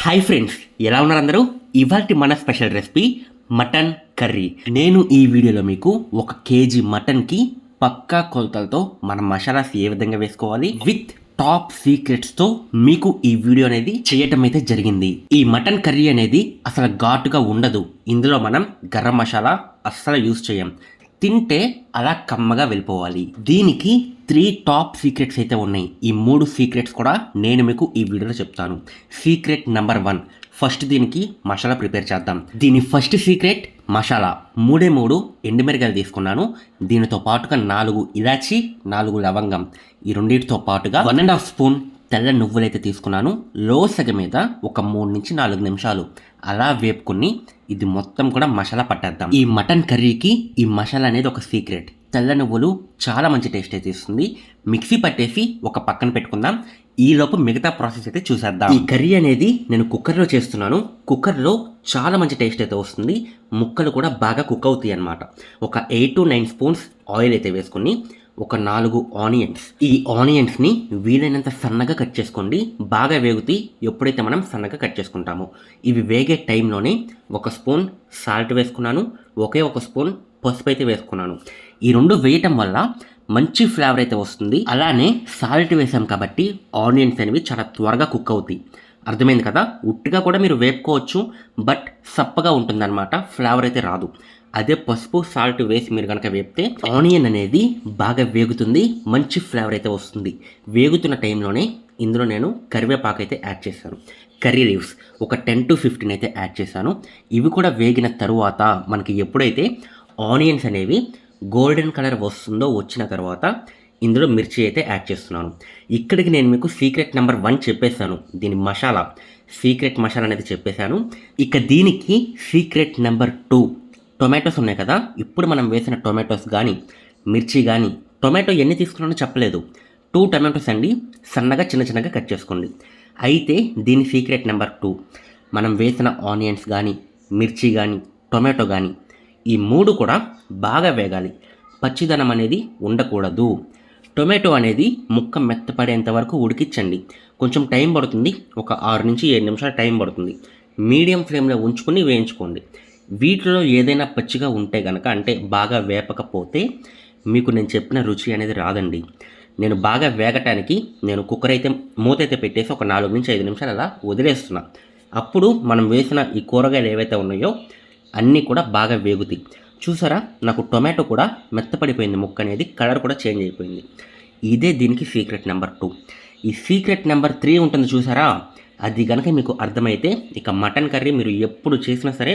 Hi friends, ఎలా ఉన్నారు అందరూ? ఇవాల్టి మన స్పెషల్ రెసిపీ మటన్ కర్రీ. నేను ఈ వీడియోలో మీకు 1 కేజీ మటన్కి పక్కా కొలతలతో మన మసాలాస్ ఏ విధంగా వేసుకోవాలి విత్ టాప్ సీక్రెట్స్తో మీకు ఈ వీడియో అనేది చేయటం అయితే జరిగింది. ఈ మటన్ కర్రీ అనేది అసలు ఘాటుగా ఉండదు. ఇందులో మనం గరం మసాలా అస్సలు యూజ్ చేయం. తింటే అలా కమ్మగా వెళ్ళిపోవాలి. దీనికి 3 టాప్ సీక్రెట్స్ అయితే ఉన్నాయి. ఈ 3 సీక్రెట్స్ కూడా నేను మీకు ఈ వీడియోలో చెప్తాను. సీక్రెట్ నెంబర్ 1, ఫస్ట్ దీనికి మసాలా ప్రిపేర్ చేద్దాం. దీని ఫస్ట్ సీక్రెట్ మసాలా. 3 ఎండుమిరగాయలు తీసుకున్నాను. దీనితో పాటుగా 4 ఇలాచి, 4 లవంగం, ఈ రెండింటితో పాటుగా 1.5 స్పూన్ తెల్ల నువ్వులైతే తీసుకున్నాను. లో సెగ మీద ఒక 3 నుంచి 4 నిమిషాలు అలా వేపుకొని ఇది మొత్తం కూడా మసాలా పట్టేద్దాం. ఈ మటన్ కర్రీకి ఈ మసాలా అనేది ఒక సీక్రెట్. తెల్ల నువ్వులు చాలా మంచి టేస్ట్ అయితే ఇస్తుంది. మిక్సీ పట్టేసి ఒక పక్కన పెట్టుకుందాం. ఈలోపు మిగతా ప్రాసెస్ అయితే చూసేద్దాం. ఈ కర్రీ అనేది నేను కుక్కర్లో చేస్తున్నాను. కుక్కర్లో చాలా మంచి టేస్ట్ అయితే వస్తుంది. ముక్కలు కూడా బాగా కుక్ అవుతాయి అన్నమాట. ఒక 8 to 9 స్పూన్స్ ఆయిల్ అయితే వేసుకుని ఒక 4 ఆనియన్స్, ఈ ఆనియన్స్ని వీలైనంత సన్నగా కట్ చేసుకోండి. బాగా వేగుతాయి ఎప్పుడైతే మనం సన్నగా కట్ చేసుకుంటామో. ఇవి వేగే టైంలోనే 1 స్పూన్ సాల్ట్ వేసుకున్నాను. ఒక స్పూన్ పసుపు అయితే వేసుకున్నాను. ఈ 2 వేయటం వల్ల మంచి ఫ్లేవర్ అయితే వస్తుంది. అలానే సాల్ట్ వేసాం కాబట్టి ఆనియన్స్ అనేవి చాలా త్వరగా కుక్ అవుతాయి. అర్థమైంది కదా? ఉట్టిగా కూడా మీరు వేపుకోవచ్చు, బట్ సప్పగా ఉంటుందన్నమాట, ఫ్లేవర్ అయితే రాదు. అదే పసుపు సాల్ట్ వేసి మీరు కనుక వేపితే ఆనియన్ అనేది బాగా వేగుతుంది, మంచి ఫ్లేవర్ అయితే వస్తుంది. వేగుతున్న టైంలోనే ఇందులో నేను కరివేపాకు అయితే యాడ్ చేశాను. కర్రీ లీవ్స్ ఒక 10 to 15 అయితే యాడ్ చేశాను. ఇవి కూడా వేగిన తరువాత మనకి ఎప్పుడైతే ఆనియన్స్ అనేవి గోల్డెన్ కలర్ వచ్చిన తర్వాత ఇందులో మిర్చి అయితే యాడ్ చేస్తున్నాను. ఇక్కడికి నేను మీకు సీక్రెట్ నెంబర్ 1 చెప్పేశాను. దీని మసాలా, సీక్రెట్ మసాలా అనేది చెప్పేశాను. ఇక దీనికి సీక్రెట్ నెంబర్ 2, టొమాటోస్ ఉన్నాయి కదా. ఇప్పుడు మనం వేసిన టొమాటోస్ కానీ మిర్చి కానీ, టొమాటో ఎన్ని తీసుకున్నానో చెప్పలేదు. 2 టొమాటోస్ అండి, సన్నగా చిన్నగా కట్ చేసుకోండి. అయితే దీని సీక్రెట్ నెంబర్ 2, మనం వేసిన ఆనియన్స్ కానీ మిర్చి కానీ టొమాటో కానీ ఈ 3 కూడా బాగా వేగాలి. పచ్చిదనం అనేది ఉండకూడదు. టొమాటో అనేది ముక్క మెత్తపడేంత వరకు ఉడికించండి. కొంచెం టైం పడుతుంది, ఒక 6 నుంచి 7 నిమిషాలు టైం పడుతుంది. మీడియం ఫ్లేమ్లో ఉంచుకొని వేయించుకోండి. వీటిలో ఏదైనా పచ్చిగా ఉంటే కనుక, అంటే బాగా వేపకపోతే మీకు నేను చెప్పిన రుచి అనేది రాదండి. నేను బాగా వేగటానికి కుక్కర్ అయితే మూత అయితే పెట్టేసి ఒక 4 నుంచి 5 నిమిషాలు అలా వదిలేస్తున్నా. అప్పుడు మనం వేసిన ఈ కూరగాయలు ఏవైతే ఉన్నాయో అన్నీ కూడా బాగా వేగుతాయి. చూసారా, నాకు టొమాటో కూడా మెత్తపడిపోయింది, ముక్క అనేది కలర్ కూడా చేంజ్ అయిపోయింది. ఇదే దీనికి సీక్రెట్ నెంబర్ 2. ఈ సీక్రెట్ నెంబర్ 3 ఉంటుంది చూసారా, అది కనుక మీకు అర్థమైతే ఇక మటన్ కర్రీ మీరు ఎప్పుడు చేసినా సరే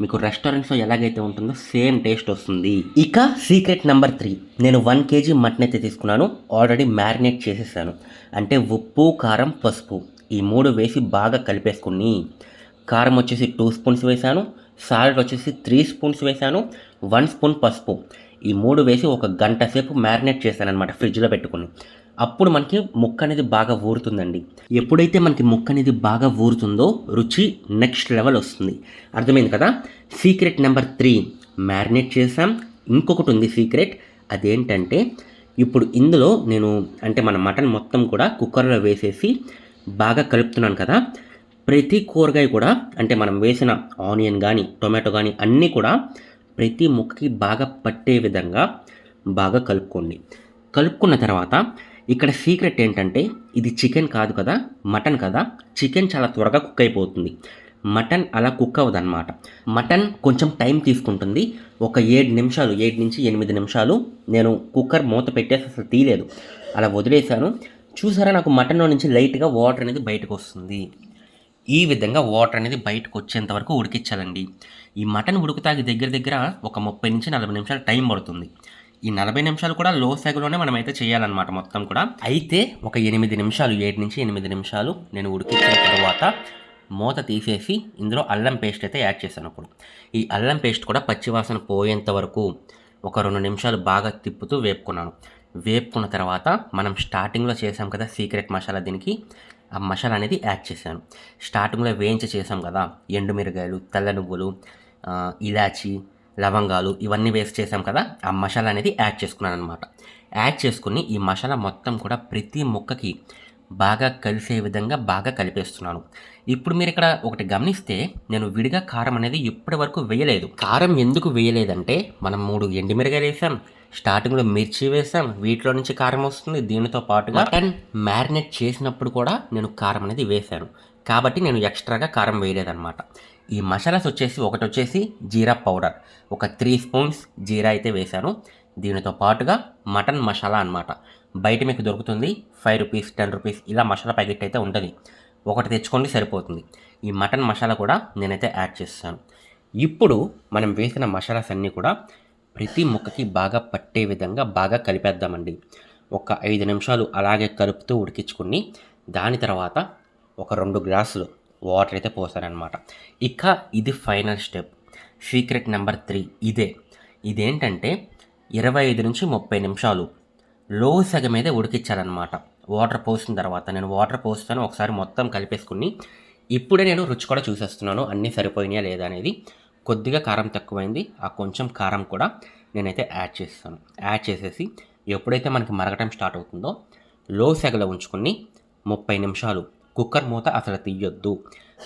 మీకు రెస్టారెంట్స్లో ఎలాగైతే ఉంటుందో సేమ్ టేస్ట్ వస్తుంది. ఇక సీక్రెట్ నెంబర్ 3, నేను 1 కేజీ మటన్ అయితే తీసుకున్నాను. ఆల్రెడీ మ్యారినేట్ చేసేసాను. అంటే ఉప్పు, కారం, పసుపు ఈ 3 వేసి బాగా కలిపేసుకుని, కారం వచ్చేసి 2 స్పూన్స్ వేసాను, సాల్ట్ వచ్చేసి 3 స్పూన్స్ వేసాను, 1 స్పూన్ పసుపు, ఈ 3 వేసి ఒక గంట సేపు మ్యారినేట్ చేశాను అనమాట ఫ్రిడ్జ్లో పెట్టుకుని. అప్పుడు మనకి ముక్క అనేది బాగా ఊరుతుందండి. ఎప్పుడైతే మనకి ముక్క అనేది బాగా ఊరుతుందో రుచి నెక్స్ట్ లెవెల్ వస్తుంది. అర్థమైంది కదా? సీక్రెట్ నెంబర్ 3 మ్యారినేట్ చేసాం. ఇంకొకటి ఉంది సీక్రెట్, అదేంటంటే ఇప్పుడు ఇందులో మన మటన్ మొత్తం కూడా కుక్కర్లో వేసేసి బాగా కలుపుతున్నాను కదా. ప్రతి కూరగాయ కూడా, అంటే మనం వేసిన ఆనియన్ కానీ టొమాటో కానీ అన్నీ కూడా ప్రతి ముక్కకి బాగా పట్టే విధంగా బాగా కలుపుకోండి. కలుపుకున్న తర్వాత ఇక్కడ సీక్రెట్ ఏంటంటే, ఇది చికెన్ కాదు కదా, మటన్ కదా. చికెన్ చాలా త్వరగా కుక్ అయిపోతుంది, మటన్ అలా కుక్ అవ్వదన్నమాట. మటన్ కొంచెం టైం తీసుకుంటుంది. ఒక 7 నుంచి 8 నిమిషాలు నేను కుక్కర్ మూత పెట్టేసి అసలు తీయలేదు, అలా వదిలేశాను. చూసారా, నాకు మటన్లో నుంచి లైట్గా వాటర్ అనేది బయటకు వస్తుంది. ఈ విధంగా వాటర్ అనేది బయటకు వచ్చేంత వరకు ఉడికించాలండి. ఈ మటన్ ఉడుకుతాకి దగ్గర ఒక 30 నుంచి 40 నిమిషాలు టైం పడుతుంది. ఈ 40 నిమిషాలు కూడా లో సెగలోనే మనమైతే చేయాలన్నమాట మొత్తం కూడా. అయితే ఒక 8 నిమిషాలు, 7 నుంచి 8 నిమిషాలు నేను ఉడికించిన తర్వాత మూత తీసేసి ఇందులో అల్లం పేస్ట్ అయితే యాడ్ చేశాను. అప్పుడు ఈ అల్లం పేస్ట్ కూడా పచ్చివాసన పోయేంత వరకు ఒక 2 నిమిషాలు బాగా తిప్పుతూ వేపుకున్న తర్వాత మనం స్టార్టింగ్లో చేసాం కదా సీక్రెట్ మసాలా, దీనికి ఆ మసాలా అనేది యాడ్ చేశాను. స్టార్టింగ్లో చేసాం కదా, ఎండుమిరగాయలు, తెల్ల నువ్వులు, ఇలాచి, లవంగాలు ఇవన్నీ వేస్ట్ చేసాం కదా, ఆ మసాలా అనేది యాడ్ చేసుకున్నాను అనమాట. యాడ్ చేసుకుని ఈ మసాలా మొత్తం కూడా ప్రతి ముక్కకి బాగా కలిసే విధంగా బాగా కలిపేస్తున్నాను. ఇప్పుడు మీరు ఇక్కడ ఒకటి గమనిస్తే నేను విడిగా కారం అనేది ఇప్పటి వరకు వేయలేదు. కారం ఎందుకు వేయలేదంటే మనం 3 ఎండుమిరగాయలు వేసాం, స్టార్టింగ్లో మిర్చి వేసాం, వీటిలో నుంచి కారం వస్తుంది. దీనితో పాటుగా మటన్ మ్యారినేట్ చేసినప్పుడు కూడా నేను కారం అనేది వేశాను. కాబట్టి నేను ఎక్స్ట్రాగా కారం వేయలేదన్నమాట. ఈ మసాలాస్ వచ్చేసి ఒకటి వచ్చేసి జీరా పౌడర్, ఒక 3 స్పూన్స్ జీరా అయితే వేశాను. దీనితో పాటుగా మటన్ మసాలా అన్నమాట. బయట మీకు దొరుకుతుంది 5 రూపీస్ 10 రూపీస్ ఇలా మసాలా ప్యాకెట్ అయితే ఉంటుంది. ఒకటి తెచ్చుకోండి సరిపోతుంది. ఈ మటన్ మసాలా కూడా నేనైతే యాడ్ చేస్తాను. ఇప్పుడు మనం వేసిన మసాలాస్ అన్నీ కూడా ప్రతి ముక్కకి బాగా పట్టే విధంగా బాగా కలిపేద్దామండి. ఒక 5 నిమిషాలు అలాగే కలుపుతూ ఉడికించుకుని దాని తర్వాత ఒక 2 గ్లాసులు వాటర్ అయితే పోసారనమాట. ఇక ఇది ఫైనల్ స్టెప్, సీక్రెట్ నెంబర్ 3 ఇదేంటంటే 25 నుంచి 30 నిమిషాలు లో సగం మీద ఉడికించాలన్నమాట. వాటర్ పోసిన తర్వాత నేను వాటర్ పోస్తాను, ఒకసారి మొత్తం కలిపేసుకుని ఇప్పుడే నేను రుచి కూడా చూసేస్తున్నాను అన్నీ సరిపోయినాయా లేదా అనేది. కొద్దిగా కారం తక్కువైంది, ఆ కొంచెం కారం కూడా నేనైతే యాడ్ చేస్తాను. యాడ్ చేసేసి ఎప్పుడైతే మనకి మరగటం స్టార్ట్ అవుతుందో లో సెగలో ఉంచుకుని 30 నిమిషాలు కుక్కర్ మూత అసలు తీయొద్దు,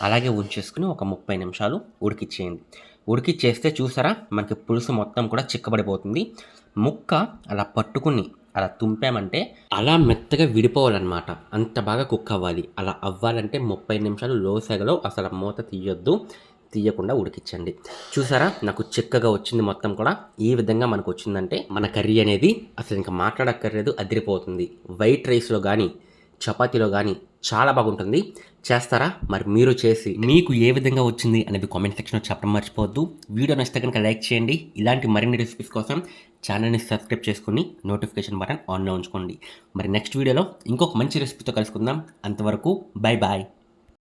అలాగే ఉంచేసుకుని ఒక 30 నిమిషాలు ఉడికిచ్చేయండి. ఉడికిచ్చేస్తే చూసారా మనకి పులుసు మొత్తం కూడా చిక్కబడిపోతుంది. ముక్క అలా పట్టుకుని అలా తుంపామంటే అలా మెత్తగా విడిపోవాలన్నమాట. అంత బాగా కుక్ అవ్వాలి. అలా అవ్వాలంటే 30 నిమిషాలు లో సెగలో అసలు మూత తీయకుండా ఉడికించండి. చూసారా నాకు చిక్కగా వచ్చింది మొత్తం కూడా. ఈ విధంగా మనకు వచ్చిందంటే మన కర్రీ అనేది అసలు ఇంకా మాట్లాడక్కర్లేదు, అదిరిపోతుంది. వైట్ రైస్లో కానీ చపాతీలో కానీ చాలా బాగుంటుంది. చేస్తారా? మరి మీరు చేసి మీకు ఏ విధంగా వచ్చింది అనేది కామెంట్ సెక్షన్లో చెప్పడం మర్చిపోవద్దు. వీడియో నచ్చితే కనుక లైక్ చేయండి. ఇలాంటి మరిన్ని రెసిపీస్ కోసం ఛానల్ని సబ్స్క్రైబ్ చేసుకుని నోటిఫికేషన్ బటన్ ఆన్లో ఉంచుకోండి. మరి నెక్స్ట్ వీడియోలో ఇంకొక మంచి రెసిపీతో కలుసుకుందాం. అంతవరకు బై బాయ్.